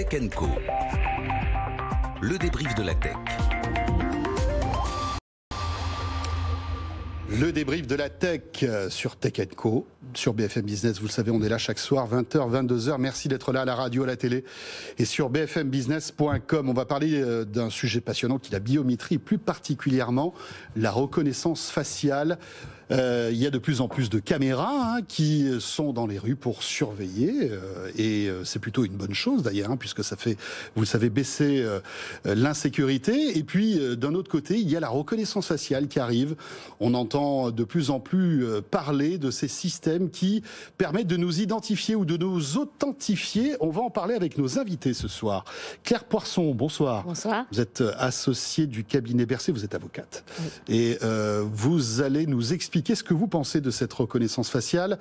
Tech & Co. Le débrief de la tech. Le débrief de la tech sur Tech & Co, sur BFM Business. Vous le savez, on est là chaque soir, 20h, 22h. Merci d'être là à la radio, à la télé et sur bfmbusiness.com. On va parler d'un sujet passionnant qui est la biométrie, plus particulièrement la reconnaissance faciale. Il y a de plus en plus de caméras qui sont dans les rues pour surveiller et c'est plutôt une bonne chose d'ailleurs puisque ça fait, vous le savez, baisser l'insécurité. Et puis d'un autre côté, il y a la reconnaissance faciale qui arrive. On entend de plus en plus parler de ces systèmes qui permettent de nous identifier ou de nous authentifier. On va en parler avec nos invités ce soir. Claire Poisson, bonsoir. Bonsoir. Vous êtes associée du cabinet Bercé, vous êtes avocate. Oui. Et vous allez nous expliquer ce que vous pensez de cette reconnaissance faciale.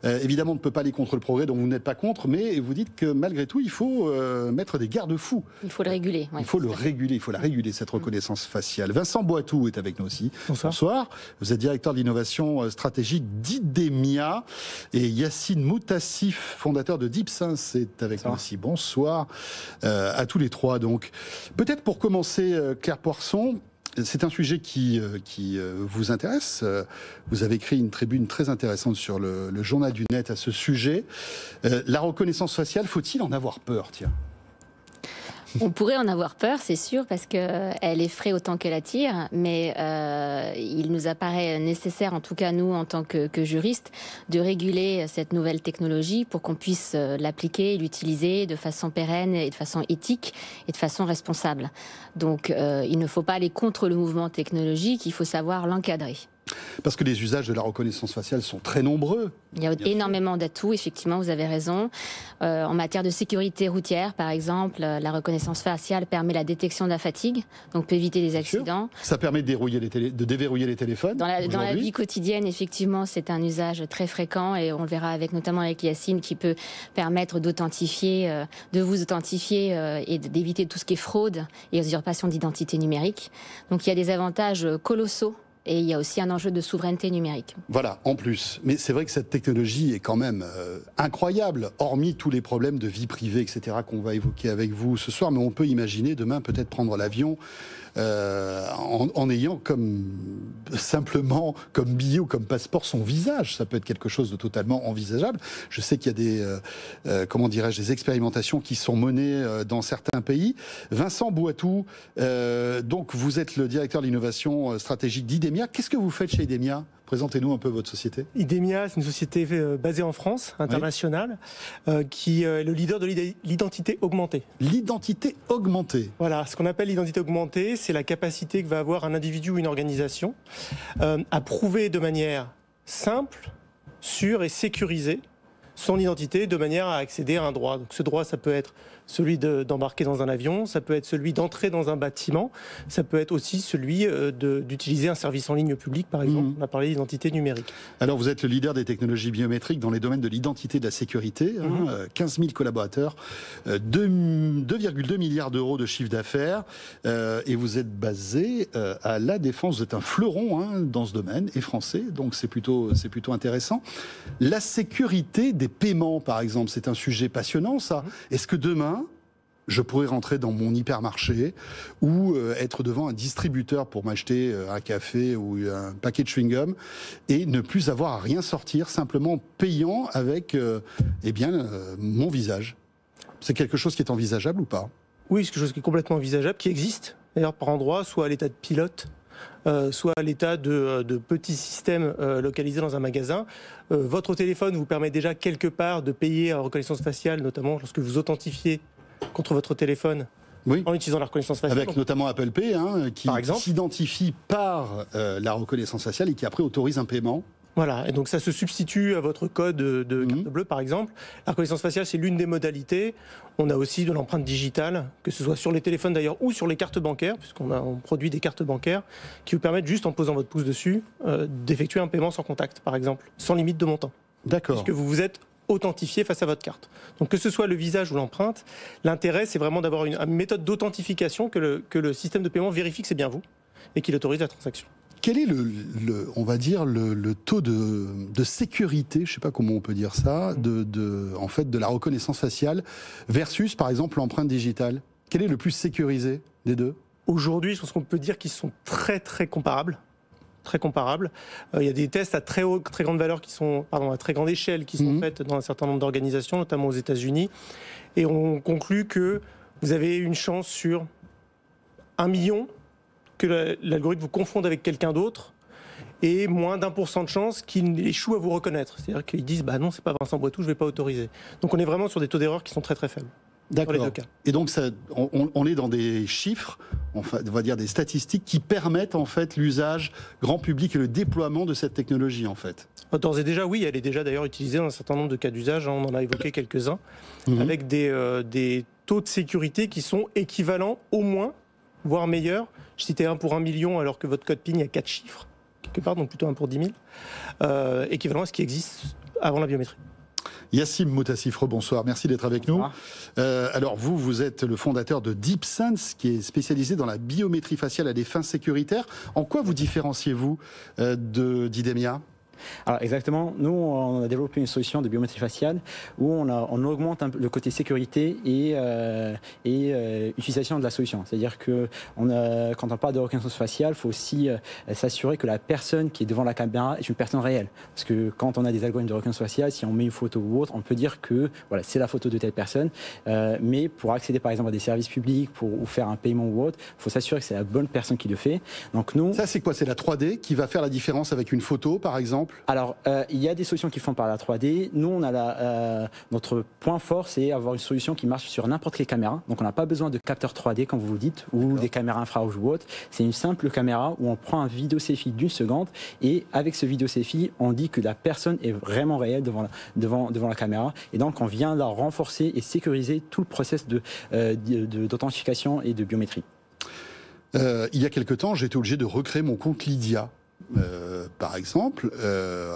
Évidemment, on ne peut pas aller contre le progrès, donc vous n'êtes pas contre, mais vous dites que malgré tout, il faut mettre des garde-fous. Il faut le réguler. Il faut le réguler, il faut la réguler, cette reconnaissance faciale. Vincent Boitou est avec nous aussi. Bonsoir. Bonsoir. Vous êtes directeur de l'innovation stratégique d'Idemia. Et Yacine Moutassif, fondateur de DeepSense, est avec nous aussi. Bonsoir à tous les trois. Donc, peut-être pour commencer, Claire Poisson, c'est un sujet qui vous intéresse. Vous avez écrit une tribune très intéressante sur le journal du net à ce sujet. La reconnaissance faciale, faut-il en avoir peur, tiens ? On pourrait en avoir peur, c'est sûr, parce qu'elle effraie autant qu'elle attire, mais il nous apparaît nécessaire, en tout cas nous, en tant que juristes, de réguler cette nouvelle technologie pour qu'on puisse l'appliquer et l'utiliser de façon pérenne et de façon éthique et de façon responsable. Donc il ne faut pas aller contre le mouvement technologique, il faut savoir l'encadrer. Parce que les usages de la reconnaissance faciale sont très nombreux. Il y a énormément d'atouts, effectivement, vous avez raison. En matière de sécurité routière, par exemple, la reconnaissance faciale permet la détection de la fatigue, donc peut éviter des accidents. Ça permet de déverrouiller les téléphones. Dans la vie quotidienne, effectivement, c'est un usage très fréquent et on le verra notamment avec Yacine, qui peut permettre d'authentifier, de vous authentifier et d'éviter tout ce qui est fraude et usurpation d'identité numérique. Donc il y a des avantages colossaux. Et il y a aussi un enjeu de souveraineté numérique. Voilà, en plus. Mais c'est vrai que cette technologie est quand même incroyable, hormis tous les problèmes de vie privée, etc., qu'on va évoquer avec vous ce soir. Mais on peut imaginer demain peut-être prendre l'avion en ayant simplement comme billet ou comme passeport son visage. Ça peut être quelque chose de totalement envisageable. Je sais qu'il y a des expérimentations qui sont menées dans certains pays. Vincent Boitou, donc vous êtes le directeur de l'innovation stratégique d'Idemia. Qu'est-ce que vous faites chez Idemia ? Présentez-nous un peu votre société. Idemia, c'est une société basée en France, internationale, qui est le leader de l'identité augmentée. L'identité augmentée. Voilà, ce qu'on appelle l'identité augmentée, c'est la capacité que va avoir un individu ou une organisation à prouver de manière simple, sûre et sécurisée son identité de manière à accéder à un droit. Donc ce droit, ça peut être celui d'embarquer dans un avion, ça peut être celui d'entrer dans un bâtiment, ça peut être aussi celui d'utiliser un service en ligne public, par exemple. On a parlé d'identité numérique. Alors vous êtes le leader des technologies biométriques dans les domaines de l'identité et de la sécurité, 15 000 collaborateurs, 2,2 milliards d'euros de chiffre d'affaires, et vous êtes basé à La Défense. Vous êtes un fleuron dans ce domaine, et français, donc c'est plutôt intéressant. La sécurité des paiements, par exemple, c'est un sujet passionnant, ça. Est-ce que demain, je pourrais rentrer dans mon hypermarché ou être devant un distributeur pour m'acheter un café ou un paquet de chewing-gum et ne plus avoir à rien sortir, simplement payant avec mon visage. C'est quelque chose qui est envisageable ou pas ? Oui, c'est quelque chose qui est complètement envisageable, qui existe, d'ailleurs par endroits, soit à l'état de pilote, soit à l'état de petits systèmes localisés dans un magasin. Votre téléphone vous permet déjà quelque part de payer en reconnaissance faciale, notamment lorsque vous authentifiez contre votre téléphone en utilisant la reconnaissance faciale. Avec notamment Apple Pay, qui s'identifie par la reconnaissance faciale et qui après autorise un paiement. Voilà, et donc ça se substitue à votre code de carte bleue, par exemple. La reconnaissance faciale, c'est l'une des modalités. On a aussi de l'empreinte digitale, que ce soit sur les téléphones d'ailleurs ou sur les cartes bancaires, puisqu'on produit des cartes bancaires qui vous permettent, juste en posant votre pouce dessus, d'effectuer un paiement sans contact, par exemple, sans limite de montant. D'accord. Puisque vous vous êtes authentifié face à votre carte. Donc que ce soit le visage ou l'empreinte, l'intérêt, c'est vraiment d'avoir une méthode d'authentification que le système de paiement vérifie que c'est bien vous et qu'il autorise la transaction. quel est on va dire le taux de sécurité, je ne sais pas comment on peut dire ça, en fait, de la reconnaissance faciale versus, par exemple, l'empreinte digitale? Quel est le plus sécurisé des deux? Aujourd'hui, je pense qu'on peut dire qu'ils sont très très comparables. Très comparables. Il y a des tests à très grande valeur à très grande échelle qui sont faits dans un certain nombre d'organisations, notamment aux États-Unis. Et on conclut que vous avez une chance sur 1 million que l'algorithme vous confonde avec quelqu'un d'autre et moins d'1% de chance qu'il échoue à vous reconnaître. C'est-à-dire qu'ils disent non, c'est pas Vincent Boitou, je vais pas autoriser. Donc on est vraiment sur des taux d'erreur qui sont très très faibles. D'accord. Et donc on est dans des chiffres, on va dire des statistiques qui permettent en fait l'usage grand public et le déploiement de cette technologie en fait. D'ores et déjà, oui, elle est déjà d'ailleurs utilisée dans un certain nombre de cas d'usage. On en a évoqué quelques-uns, avec des taux de sécurité qui sont équivalents au moins, voire meilleurs. Je citais 1 pour 1 million alors que votre code PIN a 4 chiffres, quelque part, donc plutôt 1 pour 10 000, équivalent à ce qui existe avant la biométrie. Yassim Moutassif, bonsoir, merci d'être avec nous. Alors vous êtes le fondateur de DeepSense, qui est spécialisé dans la biométrie faciale à des fins sécuritaires. En quoi vous différenciez-vous d'Idemia ? Alors exactement, nous on a développé une solution de biométrie faciale où on augmente un peu le côté sécurité et utilisation de la solution. C'est-à-dire que quand on parle de reconnaissance faciale, il faut aussi s'assurer que la personne qui est devant la caméra est une personne réelle. Parce que quand on a des algorithmes de reconnaissance faciale, si on met une photo ou autre, on peut dire que voilà, c'est la photo de telle personne. Mais pour accéder par exemple à des services publics ou faire un paiement ou autre, il faut s'assurer que c'est la bonne personne qui le fait. Donc nous, ça c'est quoi? C'est la 3D qui va faire la différence avec une photo par exemple? Alors, il y a des solutions qui font par la 3D. Nous, on a notre point fort, c'est avoir une solution qui marche sur n'importe quelle caméra. Donc, on n'a pas besoin de capteurs 3D, comme vous vous dites, ou des caméras infrarouges ou autres. C'est une simple caméra où on prend un vidéo selfie d'1 seconde et avec ce vidéo selfie, on dit que la personne est vraiment réelle devant la caméra. Et donc, on vient là renforcer et sécuriser tout le process d'authentification et de biométrie. Il y a quelque temps, j'ai été obligé de recréer mon compte Lydia. Par exemple,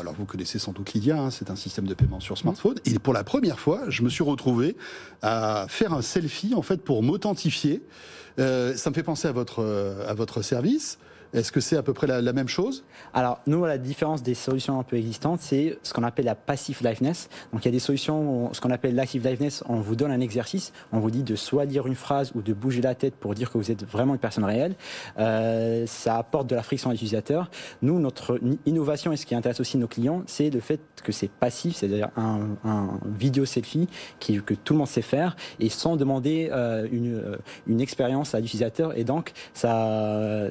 alors vous connaissez sans doute Lydia, hein, c'est un système de paiement sur smartphone. Et pour la première fois, je me suis retrouvé à faire un selfie en fait pour m'authentifier. Ça me fait penser à votre service. Est-ce que c'est à peu près la même chose? Alors, nous, la différence des solutions un peu existantes, c'est ce qu'on appelle la passive liveness. Donc, il y a des solutions, ce qu'on appelle l'active liveness, on vous donne un exercice, on vous dit de soit dire une phrase ou de bouger la tête pour dire que vous êtes vraiment une personne réelle. Ça apporte de la friction à l'utilisateur. Nous, notre innovation et ce qui intéresse aussi nos clients, c'est le fait que c'est passif, c'est-à-dire un vidéo selfie que tout le monde sait faire et sans demander une expérience à l'utilisateur. Et donc, ça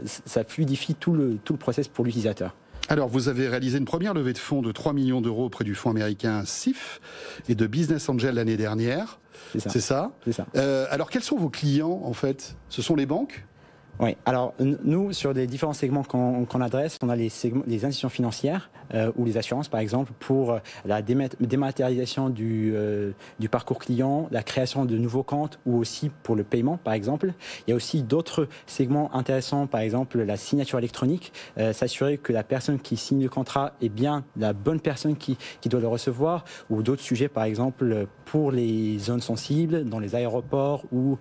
fluidifie tout le process pour l'utilisateur. Alors, vous avez réalisé une première levée de fonds de 3 millions d'euros auprès du fonds américain SIF et de Business Angel l'année dernière. C'est ça. Alors, quels sont vos clients, en fait? Ce sont les banques? Oui, alors nous, sur les différents segments qu'on adresse, on a les institutions financières ou les assurances, par exemple, pour la dématérialisation du parcours client, la création de nouveaux comptes ou aussi pour le paiement, par exemple. Il y a aussi d'autres segments intéressants, par exemple la signature électronique, s'assurer que la personne qui signe le contrat est bien la bonne personne qui doit le recevoir, ou d'autres sujets, par exemple, pour les zones sensibles, dans les aéroports ou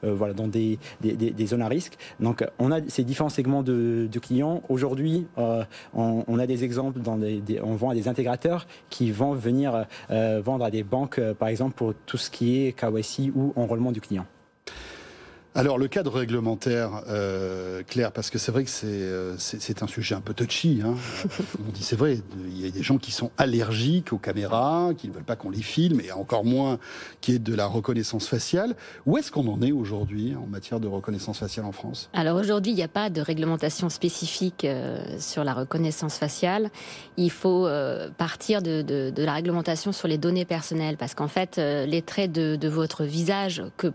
voilà, dans des zones à risque. Donc, on a ces différents segments de clients. Aujourd'hui, on a des exemples, on vend à des intégrateurs qui vont venir vendre à des banques, par exemple, pour tout ce qui est KYC ou enrôlement du client. Alors, le cadre réglementaire, Claire, parce que c'est vrai que c'est un sujet un peu touchy. Hein. On dit, c'est vrai, il y a des gens qui sont allergiques aux caméras, qui ne veulent pas qu'on les filme, et encore moins qu'il y ait de la reconnaissance faciale. Où est-ce qu'on en est aujourd'hui en matière de reconnaissance faciale en France? Alors aujourd'hui, il n'y a pas de réglementation spécifique sur la reconnaissance faciale. Il faut partir de la réglementation sur les données personnelles, parce qu'en fait, les traits de votre visage que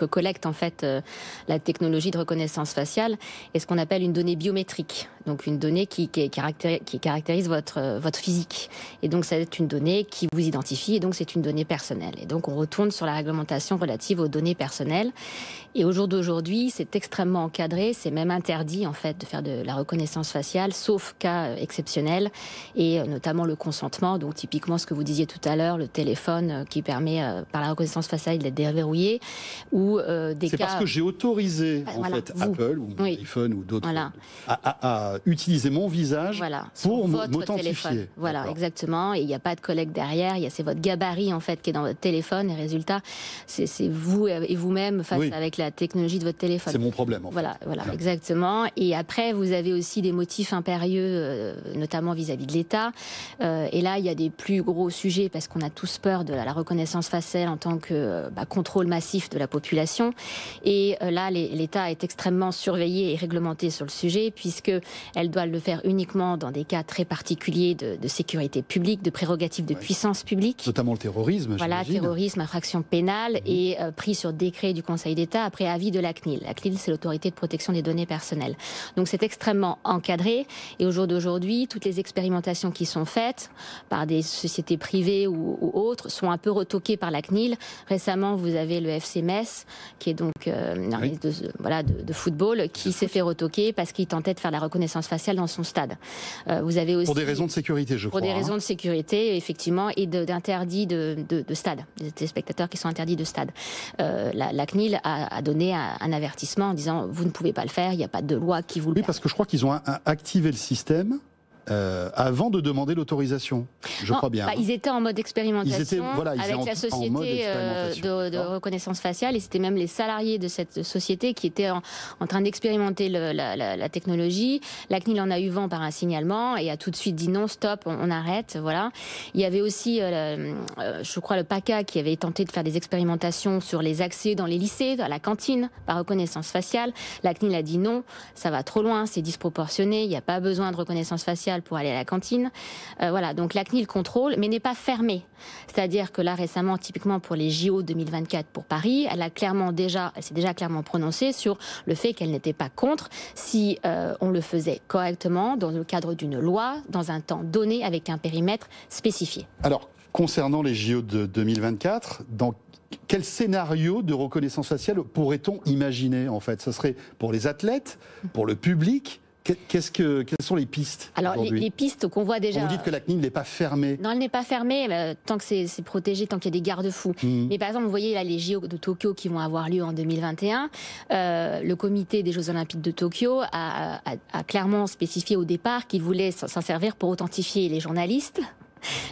collecte en fait la technologie de reconnaissance faciale est ce qu'on appelle une donnée biométrique, donc une donnée qui caractérise votre physique, et donc c'est une donnée qui vous identifie, et donc c'est une donnée personnelle, et donc on retourne sur la réglementation relative aux données personnelles. Et au jour d'aujourd'hui, c'est extrêmement encadré, c'est même interdit en fait de faire de la reconnaissance faciale, sauf cas exceptionnels, et notamment le consentement, donc typiquement ce que vous disiez tout à l'heure, le téléphone qui permet par la reconnaissance faciale d'être déverrouillé, ou des cas... que j'ai autorisé voilà, fait vous. Apple ou mon iPhone ou d'autres à utiliser mon visage pour m'authentifier. Voilà, exactement. Et il n'y a pas de collègue derrière. C'est votre gabarit en fait qui est dans votre téléphone. Et résultat, c'est vous et vous-même face avec la technologie de votre téléphone. C'est mon problème. En fait. Voilà, exactement. Et après, vous avez aussi des motifs impérieux, notamment vis-à-vis de l'État. Et là, il y a des plus gros sujets parce qu'on a tous peur de la reconnaissance faciale en tant que contrôle massif de la population. Et là, l'État est extrêmement surveillé et réglementé sur le sujet, puisqu'elle doit le faire uniquement dans des cas très particuliers de sécurité publique, de prérogatives de puissance publique. Notamment le terrorisme, voilà, terrorisme, infraction pénale, et pris sur décret du Conseil d'État après avis de la CNIL. La CNIL, c'est l'autorité de protection des données personnelles. Donc c'est extrêmement encadré, et au jour d'aujourd'hui, toutes les expérimentations qui sont faites par des sociétés privées ou autres sont un peu retoquées par la CNIL. Récemment, vous avez le FC Metz, qui est donc de football, qui s'est fait retoquer parce qu'il tentait de faire la reconnaissance faciale dans son stade. Vous avez aussi, pour des raisons de sécurité, je crois. Pour des raisons de sécurité, effectivement, et d'interdit de stade, des spectateurs qui sont interdits de stade. La CNIL a donné un avertissement en disant vous ne pouvez pas le faire, il n'y a pas de loi qui vous le permet. Oui, parce que je crois qu'ils ont activé le système avant de demander l'autorisation. Je crois bien. Ils étaient en mode expérimentation avec la société de reconnaissance faciale, et c'était même les salariés de cette société qui étaient en train d'expérimenter la technologie. La CNIL en a eu vent par un signalement et a tout de suite dit non, stop, on arrête. Voilà. Il y avait aussi, je crois, le PACA qui avait tenté de faire des expérimentations sur les accès dans les lycées, à la cantine, par reconnaissance faciale. La CNIL a dit non, ça va trop loin, c'est disproportionné, il n'y a pas besoin de reconnaissance faciale pour aller à la cantine. Voilà, donc la CNIL contrôle, mais n'est pas fermée. C'est-à-dire que là, récemment, typiquement pour les JO 2024 pour Paris, elle s'est déjà clairement prononcée sur le fait qu'elle n'était pas contre si on le faisait correctement, dans le cadre d'une loi, dans un temps donné, avec un périmètre spécifié. Alors, concernant les JO de 2024, dans quel scénario de reconnaissance faciale pourrait-on imaginer, en fait ? Ce serait pour les athlètes, pour le public ? Quelles sont les pistes? Alors, les pistes qu'on voit déjà... Vous dites que la CNIL n'est pas fermée. Non, elle n'est pas fermée, tant que c'est protégé, tant qu'il y a des garde-fous. Mais par exemple, vous voyez là, les JO de Tokyo qui vont avoir lieu en 2021, le comité des Jeux Olympiques de Tokyo a clairement spécifié au départ qu'il voulait s'en servir pour authentifier les journalistes,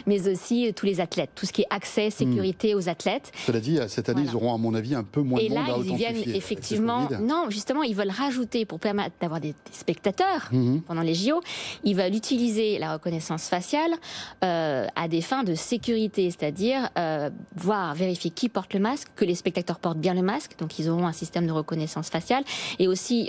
mais aussi tous les athlètes, tout ce qui est accès, sécurité aux athlètes. Cela dit, cette année, ils auront, à mon avis, un peu moins de monde à authentifier. Et là, ils viennent effectivement... Non, justement, ils veulent rajouter, pour permettre d'avoir des spectateurs pendant les JO, ils veulent utiliser la reconnaissance faciale à des fins de sécurité, c'est-à-dire vérifier qui porte le masque, que les spectateurs portent bien le masque, donc ils auront un système de reconnaissance faciale, et aussi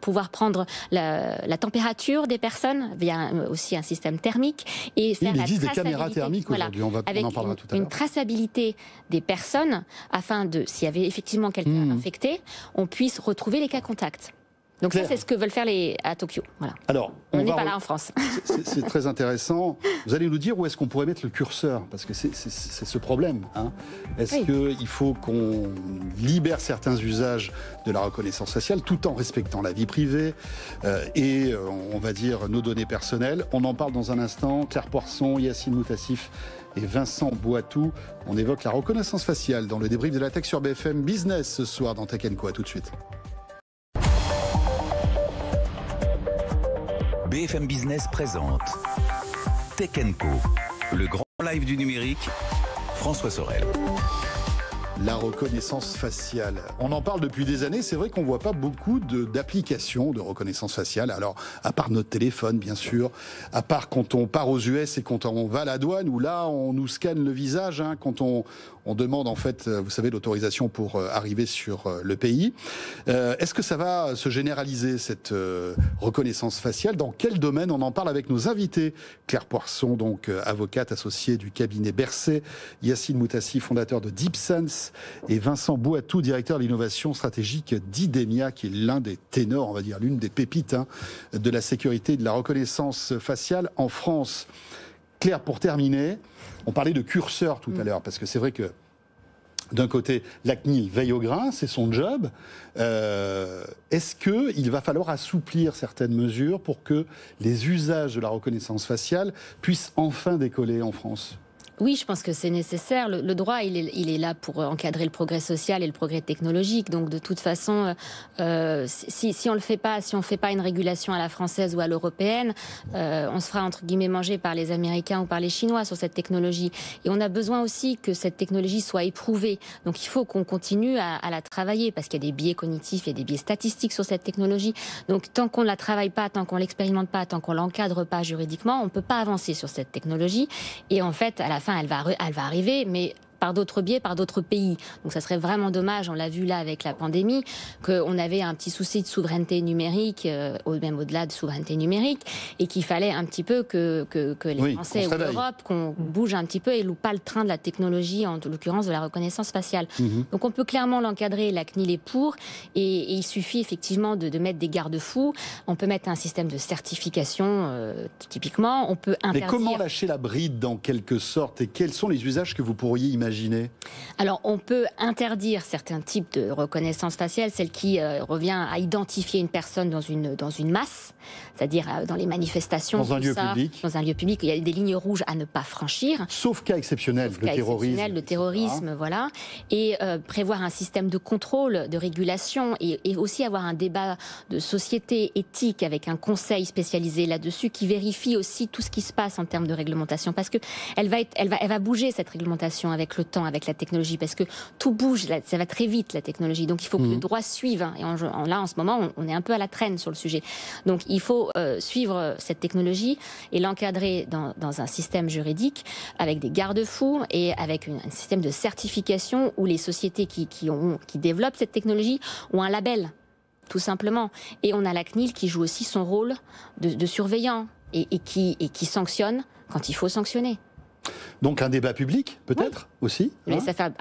pouvoir prendre la température des personnes via aussi un système thermique, et faire la des caméras thermiques aujourd'hui, on en parlera tout à l'heure. Une traçabilité des personnes afin de, s'il y avait effectivement quelqu'un infecté, on puisse retrouver les cas contacts. Donc ça, c'est ce que veulent faire à Tokyo. Voilà. Alors, on n'est pas là en France. C'est très intéressant. Vous allez nous dire où est-ce qu'on pourrait mettre le curseur, parce que c'est ce problème. Est-ce qu'il faut qu'on libère certains usages de la reconnaissance faciale tout en respectant la vie privée et, on va dire, nos données personnelles? On en parle dans un instant. Claire Poisson, Yacine Moutassif et Vincent Boitou. On évoque la reconnaissance faciale dans le débrief de la tech sur BFM Business ce soir dans Tech & Co. À tout de suite. BFM Business présente Tech & Co, le grand live du numérique, François Sorel. La reconnaissance faciale. On en parle depuis des années. C'est vrai qu'on ne voit pas beaucoup d'applications de reconnaissance faciale. Alors, à part notre téléphone, bien sûr, à part quand on part aux US et quand on va à la douane, où là, on nous scanne le visage, quand on demande, en fait, vous savez, l'autorisation pour arriver sur le pays. Est-ce que ça va se généraliser, cette reconnaissance faciale? Dans quel domaine? On en parle avec nos invités. Claire Poisson, donc avocate associée du cabinet Berset, Yacine Moutassif, fondateur de DeepSense, et Vincent Boitou, directeur de l'innovation stratégique d'Idemia, qui est l'un des ténors, on va dire, l'une des pépites de la sécurité et de la reconnaissance faciale en France. Claire, pour terminer, on parlait de curseur tout à l'heure, parce que c'est vrai que d'un côté, la CNIL veille au grain, c'est son job. Est-ce qu'il va falloir assouplir certaines mesures pour que les usages de la reconnaissance faciale puissent enfin décoller en France ? Oui, je pense que c'est nécessaire. Le droit, il est là pour encadrer le progrès social et le progrès technologique. Donc, de toute façon, si on le fait pas, si on fait pas une régulation à la française ou à l'européenne, on se fera entre guillemets manger par les Américains ou par les Chinois sur cette technologie. Et on a besoin aussi que cette technologie soit éprouvée. Donc, il faut qu'on continue à la travailler parce qu'il y a des biais cognitifs, il y a des biais statistiques sur cette technologie. Donc, tant qu'on ne la travaille pas, tant qu'on l'expérimente pas, tant qu'on l'encadre pas juridiquement, on peut pas avancer sur cette technologie. Et en fait, à la fin, elle va arriver, mais par d'autres biais, par d'autres pays. Donc ça serait vraiment dommage, on l'a vu là avec la pandémie, qu'on avait un petit souci de souveraineté numérique, même au-delà de souveraineté numérique, et qu'il fallait un petit peu que les Français ou l'Europe, qu'on bouge un petit peu et loupe pas le train de la technologie, en l'occurrence de la reconnaissance faciale. Donc on peut clairement l'encadrer, la CNIL est pour, et il suffit effectivement de mettre des garde-fous. On peut mettre un système de certification, typiquement. On peut interdire... Mais comment lâcher la bride dans quelque sorte, et quels sont les usages que vous pourriez imaginer ? Alors, on peut interdire certains types de reconnaissance faciale, celle qui revient à identifier une personne dans une masse, c'est-à-dire dans les manifestations. Dans un lieu public. Dans un lieu public, il y a des lignes rouges à ne pas franchir. Sauf cas exceptionnel, le terrorisme, voilà. Et prévoir un système de contrôle, de régulation, et aussi avoir un débat de société éthique avec un conseil spécialisé là-dessus qui vérifie aussi tout ce qui se passe en termes de réglementation, parce que elle va bouger cette réglementation avec le temps, avec la technologie, parce que tout bouge, ça va très vite la technologie, donc il faut que le droit suive, hein, et là en ce moment on est un peu à la traîne sur le sujet, donc il faut suivre cette technologie et l'encadrer dans un système juridique avec des garde-fous et avec un système de certification où les sociétés qui développent cette technologie ont un label, tout simplement, et on a la CNIL qui joue aussi son rôle de surveillant et qui sanctionne quand il faut sanctionner. Donc un débat public, peut-être, aussi. Mais ça fait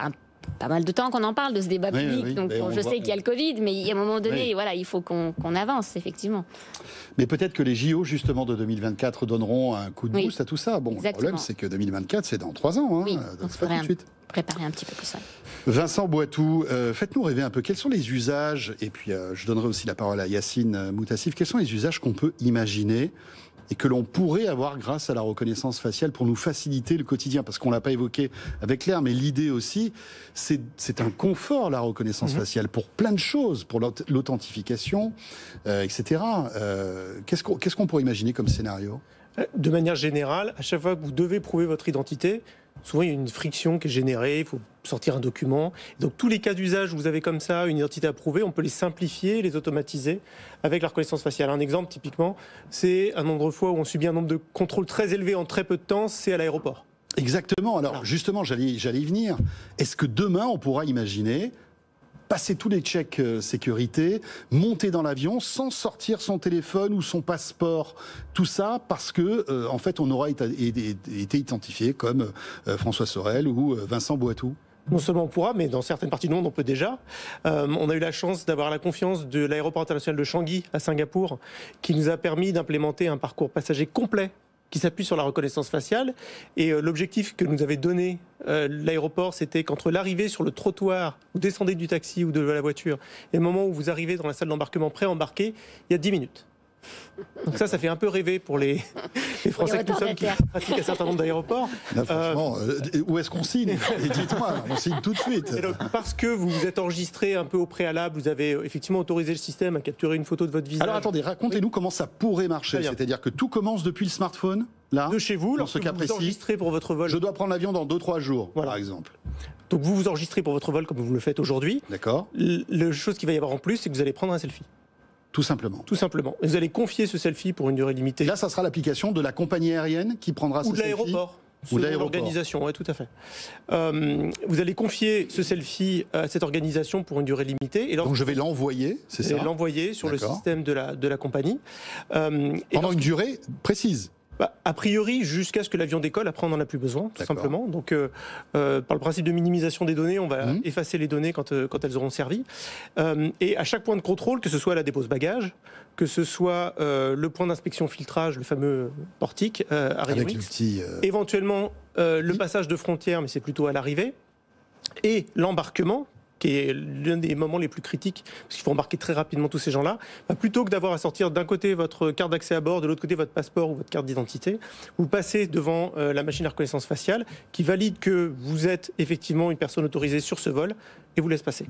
pas mal de temps qu'on en parle de ce débat public, donc je sais qu'il y a le Covid, mais il y a un moment donné, voilà, il faut qu'on avance, effectivement. Mais peut-être que les JO, justement, de 2024 donneront un coup de boost à tout ça. Bon, exactement. Le problème, c'est que 2024, c'est dans 3 ans, hein, donc c'est pas tout de suite. Préparer un petit peu plus ça. Vincent Boitou, faites-nous rêver un peu. Quels sont les usages, et puis je donnerai aussi la parole à Yacine Moutassif, quels sont les usages qu'on peut imaginer et que l'on pourrait avoir grâce à la reconnaissance faciale pour nous faciliter le quotidien? Parce qu'on ne l'a pas évoqué avec Claire, mais l'idée aussi, c'est un confort, la reconnaissance faciale, pour plein de choses, pour l'authentification, etc. Qu'est-ce qu'on pourrait imaginer comme scénario? De manière générale, à chaque fois que vous devez prouver votre identité, souvent il y a une friction qui est générée, il faut sortir un document. Donc tous les cas d'usage où vous avez comme ça une identité à prouver, on peut les simplifier, les automatiser avec la reconnaissance faciale. Un exemple typiquement, c'est un nombre de fois où on subit un nombre de contrôles très élevé en très peu de temps, c'est à l'aéroport. Exactement. Alors justement, j'allais y venir. Est-ce que demain on pourra imaginer passer tous les checks sécurité, monter dans l'avion sans sortir son téléphone ou son passeport, tout ça parce que en fait on aura été identifié comme François Sorel ou Vincent Boitou? Non seulement on pourra, mais dans certaines parties du monde, on peut déjà. On a eu la chance d'avoir la confiance de l'aéroport international de Changi à Singapour, qui nous a permis d'implémenter un parcours passager complet qui s'appuie sur la reconnaissance faciale. Et l'objectif que nous avait donné l'aéroport, c'était qu'entre l'arrivée sur le trottoir, vous descendez du taxi ou de la voiture, et le moment où vous arrivez dans la salle d'embarquement pré-embarqué, il y a 10 minutes. Donc ça fait un peu rêver pour les Français que nous sommes qui pratiquent un certain nombre d'aéroports. Franchement, où est-ce qu'on signe? Dites-moi, on signe tout de suite. Et donc, parce que vous vous êtes enregistré un peu au préalable, vous avez effectivement autorisé le système à capturer une photo de votre visage. Alors attendez, racontez-nous comment ça pourrait marcher. C'est-à-dire que tout commence depuis le smartphone, là, de chez vous, dans ce cas précis. Vous enregistrez pour votre vol. Je dois prendre l'avion dans 2-3 jours, par exemple. Donc vous vous enregistrez pour votre vol comme vous le faites aujourd'hui. D'accord. La chose qu'il va y avoir en plus, c'est que vous allez prendre un selfie. Tout simplement. Tout simplement. Et vous allez confier ce selfie pour une durée limitée. Là, ça sera l'application de la compagnie aérienne qui prendra ce selfie. Ou de l'aéroport. Ou de l'organisation, oui, tout à fait. Vous allez confier ce selfie à cette organisation pour une durée limitée. Et donc je vais l'envoyer, c'est ça? L'envoyer sur le système de la compagnie. Pendant une durée précise? A priori, jusqu'à ce que l'avion décolle, après on n'en a plus besoin, tout simplement. Donc, par le principe de minimisation des données, on va effacer les données quand elles auront servi. Et à chaque point de contrôle, que ce soit la dépose bagages, que ce soit le point d'inspection filtrage, le fameux portique Ariomix, éventuellement le passage de frontière, mais c'est plutôt à l'arrivée, et l'embarquement, qui est l'un des moments les plus critiques, parce qu'il faut embarquer très rapidement tous ces gens-là, plutôt que d'avoir à sortir d'un côté votre carte d'accès à bord, de l'autre côté votre passeport ou votre carte d'identité, vous passez devant la machine à reconnaissance faciale qui valide que vous êtes effectivement une personne autorisée sur ce vol et vous laisse passer.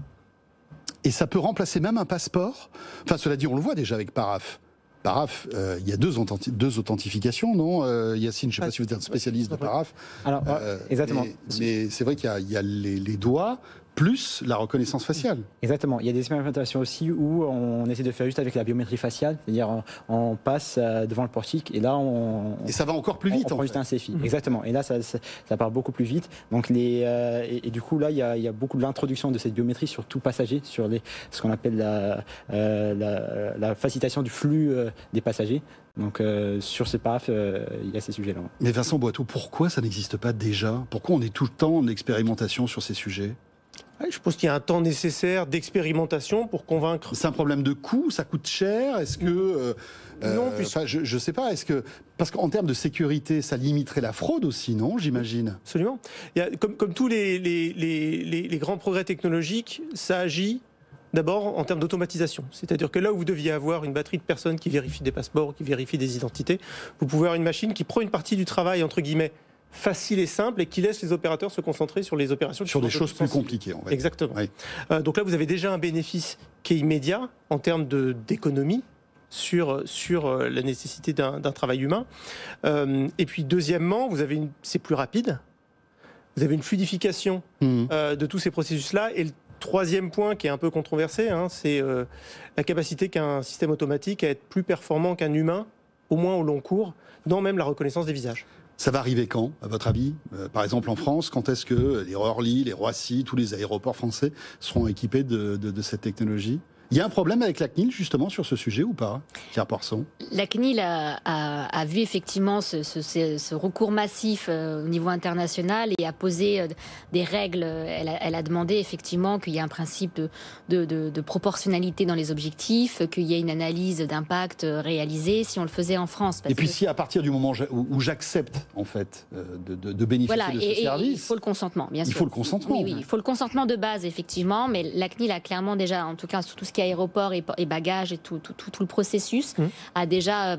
Et ça peut remplacer même un passeport. Enfin, cela dit, on le voit déjà avec Paraf. Paraf, il y a deux authentifications, non Yacine, je ne sais pas si vous êtes un spécialiste de Paraf. Alors, exactement. Mais c'est vrai qu'il y a les doigts plus la reconnaissance faciale. Exactement. Il y a des expérimentations aussi où on essaie de faire juste avec la biométrie faciale, c'est-à-dire on passe devant le portique et là et ça va encore plus vite. On prend juste un selfie. Exactement. Et là, ça part beaucoup plus vite. Donc et du coup là, il y a beaucoup de l'introduction de cette biométrie sur tout passager, sur ce qu'on appelle la facilitation du flux des passagers. Donc sur ce PAF, il y a ces sujets-là. Mais Vincent Boiteau, pourquoi ça n'existe pas déjà? Pourquoi on est tout le temps en expérimentation sur ces sujets? Je pense qu'il y a un temps nécessaire d'expérimentation pour convaincre. C'est un problème de coût, ça coûte cher. Est-ce que non, je sais pas. Est-ce que parce qu'en termes de sécurité, ça limiterait la fraude aussi, non? J'imagine. Absolument. Il y a, comme tous les grands progrès technologiques, ça agit d'abord en termes d'automatisation. C'est-à-dire que là où vous deviez avoir une batterie de personnes qui vérifient des passeports, qui vérifient des identités, vous pouvez avoir une machine qui prend une partie du travail entre guillemets facile et simple et qui laisse les opérateurs se concentrer sur les opérations sur des choses plus compliquées. Exactement. Oui. Donc là, vous avez déjà un bénéfice qui est immédiat en termes d'économie sur la nécessité d'un travail humain. Et puis deuxièmement, c'est plus rapide. Vous avez une fluidification de tous ces processus-là. Et le troisième point qui est un peu controversé, c'est la capacité qu'a un système automatique à être plus performant qu'un humain, au moins au long cours, dans même la reconnaissance des visages. Ça va arriver quand, à votre avis? Par exemple, en France, quand est-ce que les Orly, les Roissy, tous les aéroports français seront équipés de cette technologie? Il y a un problème avec la CNIL, justement, sur ce sujet ou pas, Pierre Porson? La CNIL a vu effectivement ce recours massif au niveau international et a posé des règles. Elle a demandé effectivement qu'il y ait un principe de proportionnalité dans les objectifs, qu'il y ait une analyse d'impact réalisée si on le faisait en France. Et puis si à partir du moment où j'accepte, en fait, de bénéficier de ce service... il faut le consentement, bien sûr. Il faut le consentement. Oui, il faut le consentement de base, effectivement, mais la CNIL a clairement déjà, en tout cas, sur tout ce qui est aéroport et bagages et tout le processus, a déjà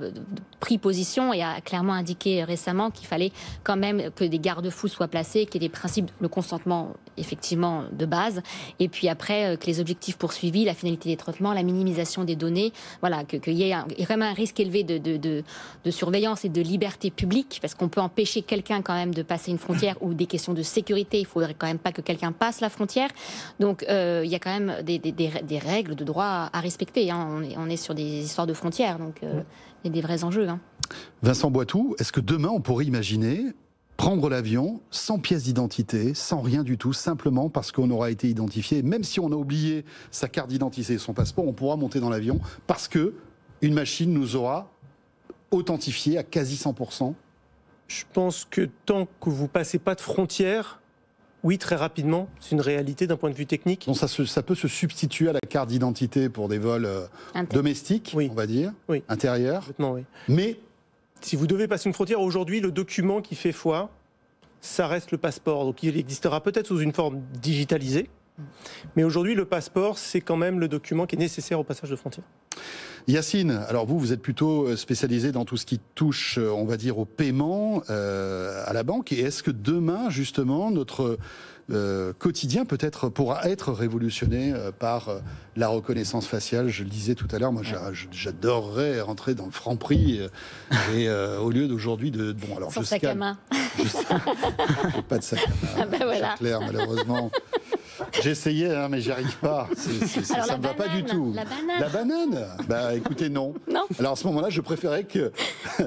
pris position et a clairement indiqué récemment qu'il fallait quand même que des garde-fous soient placés, qu'il y ait des principes, le consentement effectivement de base, et puis après que les objectifs poursuivis, la finalité des traitements, la minimisation des données, voilà, qu'il y ait vraiment un risque élevé de surveillance et de liberté publique, parce qu'on peut empêcher quelqu'un quand même de passer une frontière ou des questions de sécurité, il faudrait quand même pas que quelqu'un passe la frontière. Donc il y a quand même des règles de droit à respecter. On est sur des histoires de frontières, donc il y a des vrais enjeux. Vincent Boiteau, est-ce que demain on pourrait imaginer prendre l'avion sans pièce d'identité, sans rien du tout, simplement parce qu'on aura été identifié, même si on a oublié sa carte d'identité et son passeport, on pourra monter dans l'avion parce que une machine nous aura authentifié à quasi 100%? Je pense que tant que vous passez pas de frontières, oui, très rapidement, c'est une réalité d'un point de vue technique. Donc ça peut se substituer à la carte d'identité pour des vols domestiques, on va dire, intérieurs. Oui. Mais si vous devez passer une frontière, aujourd'hui, le document qui fait foi, ça reste le passeport. Donc il existera peut-être sous une forme digitalisée, mais aujourd'hui, le passeport, c'est quand même le document qui est nécessaire au passage de frontière. Yacine, alors vous êtes plutôt spécialisé dans tout ce qui touche, on va dire, au paiement à la banque. Et est-ce que demain, justement, notre quotidien peut-être pourra être révolutionné par la reconnaissance faciale? Je le disais tout à l'heure, moi j'adorerais rentrer dans le Franprix et au lieu d'aujourd'hui de... Bon, alors, sans sac à main. Pas de sac à main, voilà. Claire, malheureusement. J'ai essayé, mais j'y arrive pas. Ça me va pas du tout. La banane. La banane? Bah écoutez, non. Non. Alors à ce moment-là, je préférais que...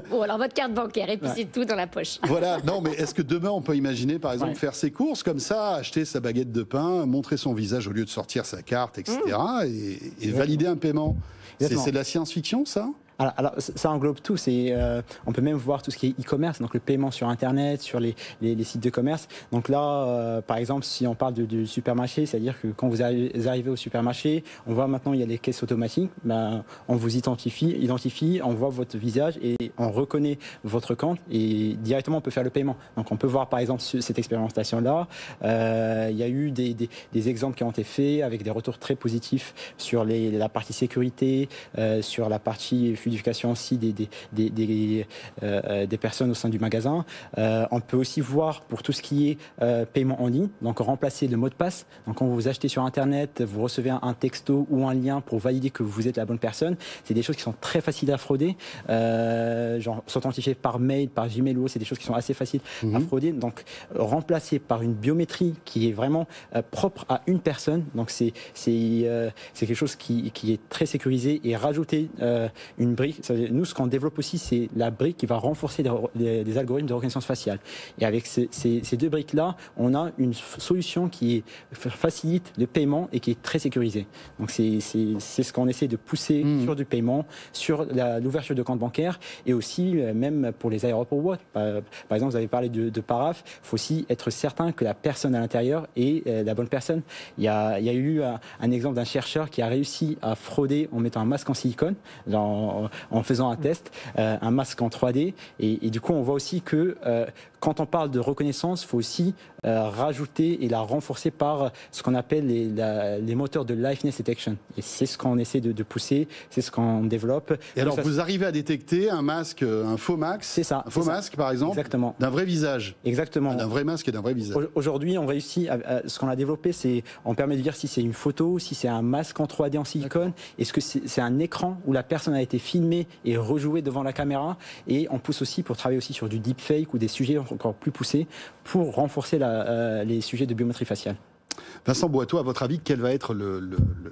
Bon, alors votre carte bancaire, et puis c'est tout dans la poche. Voilà, non, mais est-ce que demain, on peut imaginer, par exemple, faire ses courses comme ça, acheter sa baguette de pain, montrer son visage au lieu de sortir sa carte, etc., et valider un paiement? C'est de la science-fiction, ça? Alors, ça englobe tout. On peut même voir tout ce qui est e-commerce, donc le paiement sur Internet, sur les sites de commerce. Donc là, par exemple, si on parle du supermarché, c'est-à-dire que quand vous arrivez au supermarché, on voit maintenant il y a les caisses automatiques. On vous identifie, on voit votre visage et on reconnaît votre compte et directement on peut faire le paiement. Donc on peut voir par exemple cette expérimentation-là. Il y a eu des exemples qui ont été faits avec des retours très positifs sur la partie sécurité, sur la partie fluidification aussi des personnes au sein du magasin. On peut aussi voir pour tout ce qui est paiement en ligne, donc remplacer le mot de passe. Donc quand vous achetez sur Internet, vous recevez un texto ou un lien pour valider que vous êtes la bonne personne. C'est des choses qui sont très faciles à frauder, genre s'authentifier par mail, par Gmail ou c'est des choses qui sont assez faciles à frauder. Donc remplacer par une biométrie qui est vraiment propre à une personne. Donc c'est quelque chose qui est très sécurisé et rajouter une brique. Nous, ce qu'on développe aussi, c'est la brique qui va renforcer les algorithmes de reconnaissance faciale. Et avec ces deux briques-là, on a une solution qui facilite le paiement et qui est très sécurisée. Donc c'est ce qu'on essaie de pousser sur du paiement, sur l'ouverture de compte bancaire et aussi même pour les aéroports. Par exemple, vous avez parlé de Paraf. Il faut aussi être certain que la personne à l'intérieur est la bonne personne. Il y a eu un exemple d'un chercheur qui a réussi à frauder en mettant un masque en silicone, en faisant un test, un masque en 3D. Et du coup, on voit aussi que quand on parle de reconnaissance, il faut aussi rajouter et la renforcer par ce qu'on appelle les moteurs de liveness detection. Et c'est ce qu'on essaie de pousser, c'est ce qu'on développe. Et alors, vous arrivez à détecter un masque, un faux masque, c'est ça, un faux masque par exemple, exactement, d'un vrai visage. Exactement. D'un vrai masque et d'un vrai visage. Aujourd'hui, on réussit, ce qu'on a développé, on permet de dire si c'est une photo, si c'est un masque en 3D en silicone, est-ce que c'est un écran où la personne a été filmée et rejouée devant la caméra, et on pousse aussi pour travailler aussi sur du deepfake ou des sujets encore plus poussés pour renforcer les sujets de biométrie faciale. Vincent Boiteau, à votre avis, quelle va être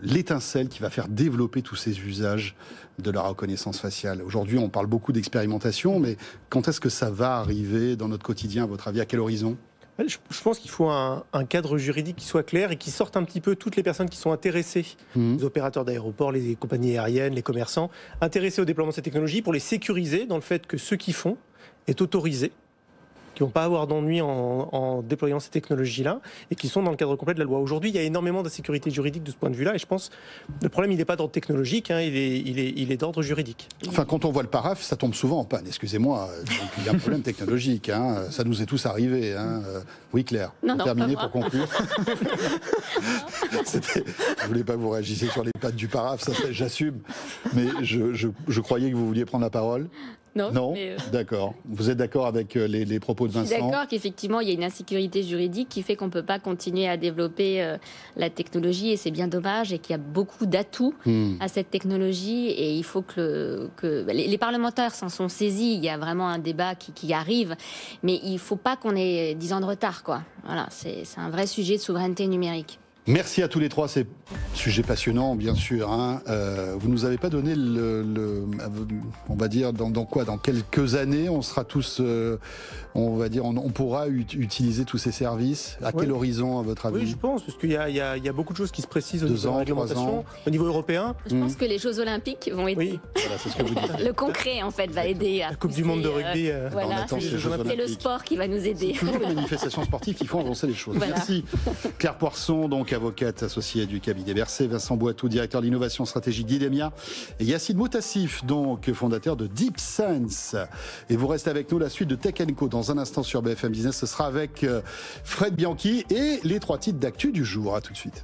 l'étincelle qui va faire développer tous ces usages de la reconnaissance faciale? Aujourd'hui, on parle beaucoup d'expérimentation, mais quand est-ce que ça va arriver dans notre quotidien, à votre avis? À quel horizon? Je pense qu'il faut un cadre juridique qui soit clair et qui sorte un petit peu toutes les personnes qui sont intéressées, les opérateurs d'aéroports, les compagnies aériennes, les commerçants, intéressés au déploiement de ces technologies pour les sécuriser dans le fait que ceux qui font est autorisé, qui ne vont pas avoir d'ennui en déployant ces technologies-là et qui sont dans le cadre complet de la loi. Aujourd'hui, il y a énormément d'insécurité juridique de ce point de vue-là et je pense que le problème, il n'est pas d'ordre technologique, il est d'ordre juridique. Enfin, quand on voit le Paraf, ça tombe souvent en panne, excusez-moi, donc il y a un problème technologique, ça nous est tous arrivé. Oui, Claire, terminé pour conclure. Je ne voulais pas vous réagir sur les pattes du Paraf, ça j'assume, mais je croyais que vous vouliez prendre la parole. Non, d'accord. Vous êtes d'accord avec les propos de Vincent? Je suis d'accord qu'effectivement, il y a une insécurité juridique qui fait qu'on ne peut pas continuer à développer la technologie et c'est bien dommage et qu'il y a beaucoup d'atouts à cette technologie et il faut que les parlementaires s'en sont saisis. Il y a vraiment un débat qui arrive, mais il ne faut pas qu'on ait 10 ans de retard, quoi. Voilà, c'est un vrai sujet de souveraineté numérique. Merci à tous les trois, c'est un sujet passionnant, bien sûr. Vous nous avez pas donné on va dire dans quoi? Dans quelques années, on sera tous, on va dire, on pourra utiliser tous ces services. À quel horizon, à votre avis? Oui, je pense, parce qu'il y a beaucoup de choses qui se précisent au niveau de la réglementation, au niveau européen. Je pense que les Jeux Olympiques vont aider. Oui, voilà, c'est ce que vous dites. Le concret, en fait, va aider à la Coupe du Monde de rugby. Voilà, c'est le sport qui va nous aider. C'est toujours les manifestations sportives qui font avancer les choses. Voilà. Merci. Claire Poisson, donc avocate associée du cabinet Bercé, Vincent Boiteau, directeur de l'innovation stratégique d'Idemia, et Yacine Moutassif, donc fondateur de DeepSense. Et vous restez avec nous, la suite de Tech & Co dans un instant sur BFM Business. Ce sera avec Fred Bianchi et les 3 titres d'actu du jour. À tout de suite.